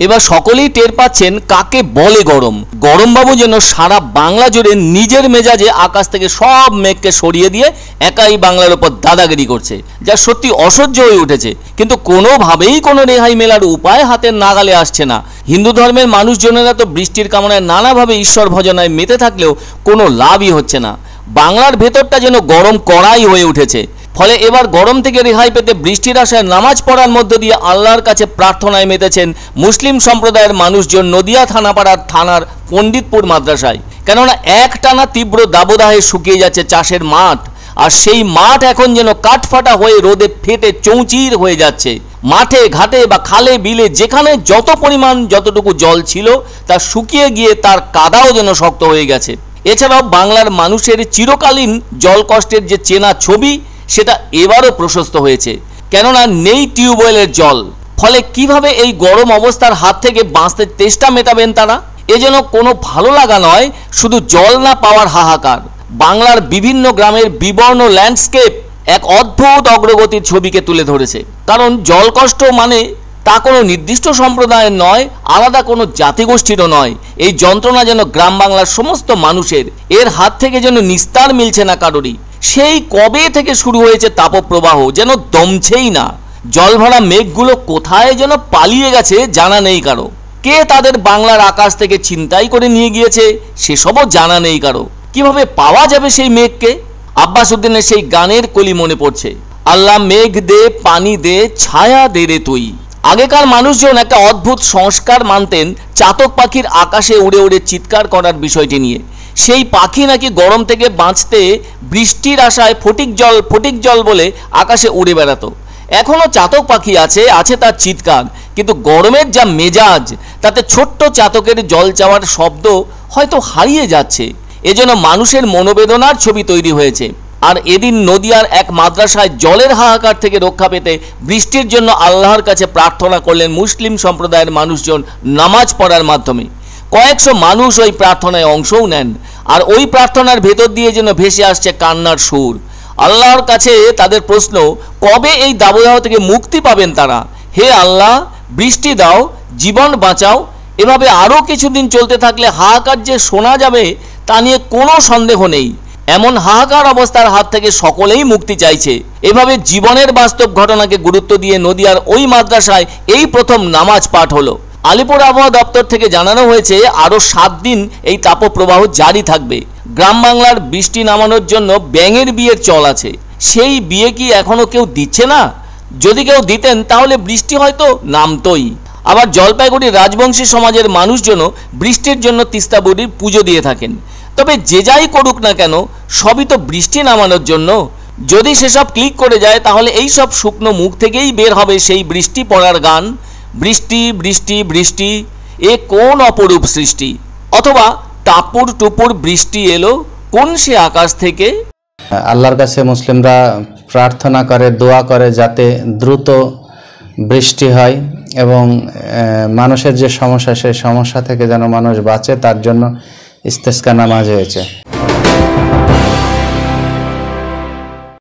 এবার সকলেই টের পাচ্ছেন কাকে বলে গরম। গরমবাবু যেন সারা বাংলা জুড়ে নিজের মেজাজে আকাশ থেকে সব মেঘকে সরিয়ে দিয়ে একাই বাংলার ওপর দাদাগিরি করছে, যা সত্যি অসহ্য হয়ে উঠেছে। কিন্তু কোনোভাবেই কোনো রেহাই মেলার উপায় হাতের নাগালে আসছে না। হিন্দু ধর্মের মানুষজনেরা তো বৃষ্টির কামনায় নানাভাবে ঈশ্বর ভজনায় মেতে থাকলেও কোনো লাভই হচ্ছে না। বাংলার ভেতরটা যেন গরম কড়াই হয়ে উঠেছে। ফলে এবার গরম থেকে রেহাই পেতে বৃষ্টির আশায় নামাজ পড়ার মধ্য দিয়ে আল্লাহর কাছে প্রার্থনায় মেতেছেন মুসলিম সম্প্রদায়ের মানুষজন নদিয়া থানাপাড়ার থানার পণ্ডিতপুর মাদ্রাসায়। কেননা একটানা তীব্র দাবদাহে শুকিয়ে যাচ্ছে চাষের মাঠ, আর সেই মাঠ এখন যেন কাঠফাটা হয়ে রোদে ফেটে চৌচির হয়ে যাচ্ছে। মাঠে ঘাটে বা খালে বিলে যেখানে যত পরিমাণ যতটুকু জল ছিল তা শুকিয়ে গিয়ে তার কাদাও যেন শক্ত হয়ে গেছে। এছাড়াও বাংলার মানুষের চিরকালীন জল কষ্টের যে চেনা ছবি সেটা এবারও প্রশস্ত হয়েছে, কেননা নেই টিউবওয়েলের জল। ফলে কিভাবে এই গরম অবস্থার হাত থেকে বাঁচতে চেষ্টা মেটাবেন তারা? এ যেন কোনো ভালো লাগা নয়, শুধু জল না পাওয়ার হাহাকার। বাংলার বিভিন্ন গ্রামের বিবর্ণ ল্যান্ডস্কেপ এক অদ্ভুত অগ্রগতির ছবিকে তুলে ধরেছে। কারণ জল কষ্ট মানে তা কোনো নির্দিষ্ট সম্প্রদায়ের নয়, আলাদা কোনো জাতিগোষ্ঠীরও নয়। এই যন্ত্রণা যেন গ্রাম বাংলার সমস্ত মানুষের, এর হাত থেকে যেন নিস্তার মিলছে না কারোরই। সেই কবে থেকে শুরু হয়েছে তাপপ্রবাহ, যেন দমছেই না। জল ভরা মেঘগুলো কোথায় যেন পালিয়ে গেছে জানা নেই কারো। কে তাদের বাংলার আকাশ থেকে ছিনতাই করে নিয়ে গিয়েছে সেসবও জানা নেই কারো। কিভাবে পাওয়া যাবে সেই মেঘকে? আব্বাস উদ্দিনের সেই গানের কলি মনে পড়ছে, আল্লাহ মেঘ দে পানি দে ছায়া দে রে তুই। আগেকার মানুষজন একটা অদ্ভুত সংস্কার মানতেন চাতক পাখির আকাশে উড়ে উড়ে চিৎকার করার বিষয়টি নিয়ে। সেই পাখি নাকি গরম থেকে বাঁচতে বৃষ্টির আশায় ফটিক জল বলে আকাশে উড়ে বেড়াতো। এখনও চাতক পাখি আছে তার চিৎকার, কিন্তু গরমের যা মেজাজ তাতে ছোট্ট চাতকের জল চাওয়ার শব্দ হয়তো হারিয়ে যাচ্ছে। এজন্য মানুষের মনোবেদনার ছবি তৈরি হয়েছে। আর এদিন নদিয়ার এক মাদ্রাসায় জলের হাহাকার থেকে রক্ষা পেতে বৃষ্টির জন্য আল্লাহর কাছে প্রার্থনা করলেন মুসলিম সম্প্রদায়ের মানুষজন নামাজ পড়ার মাধ্যমে। কয়েকশো মানুষ ওই প্রার্থনায় অংশও নেন, আর ওই প্রার্থনার ভেতর দিয়ে যেন ভেসে আসছে কান্নার সুর। আল্লাহর কাছে তাদের প্রশ্ন, কবে এই দাবদাহ থেকে মুক্তি পাবেন তারা? হে আল্লাহ, বৃষ্টি দাও, জীবন বাঁচাও। এভাবে আরও কিছুদিন চলতে থাকলে হাহাকার যে শোনা যাবে তা নিয়ে কোনো সন্দেহ নেই। এমন হাহাকার অবস্থার হাত থেকে সকলেই মুক্তি চাইছে। এভাবে জীবনের বাস্তব ঘটনাকে গুরুত্ব দিয়ে নদিয়ার ওই মাদ্রাসায় এই প্রথম নামাজ পাঠ হলো। আলিপুর আবহাওয়া দপ্তর থেকে জানানো হয়েছে আরও 7 দিন এই তাপপ্রবাহ জারি থাকবে। গ্রাম বাংলার বৃষ্টি নামানোর জন্য ব্যাঙের বিয়ের চল আছে। সেই বিয়ে কি এখনো কেউ দিচ্ছে না? যদি কেউ দিতেন তাহলে বৃষ্টি হয়তো নামতই। আবার জলপাইগুড়ির রাজবংশী সমাজের মানুষজনও বৃষ্টির জন্য তিস্তা বুড়ির পুজো দিয়ে থাকেন। তবে যে যাই করুক না কেন, সবই তো বৃষ্টি নামানোর জন্য। যদি সেসব ক্লিক করে যায় তাহলে এই সব শুকনো মুখ থেকেই বের হবে সেই বৃষ্টি পড়ার গান, বৃষ্টি বৃষ্টি বৃষ্টি এ কোন অপরূপ সৃষ্টি, অথবা টাপুর টুপুর বৃষ্টি এলো কোন সে আকাশ থেকে। আল্লাহর কাছে মুসলিমরা প্রার্থনা করে, দোয়া করে যাতে দ্রুত বৃষ্টি হয় এবং মানুষের যে সমস্যা সেই সমস্যা থেকে যেন মানুষ বাঁচে, তার জন্য ইস্তেসকা নামাজ হয়েছে।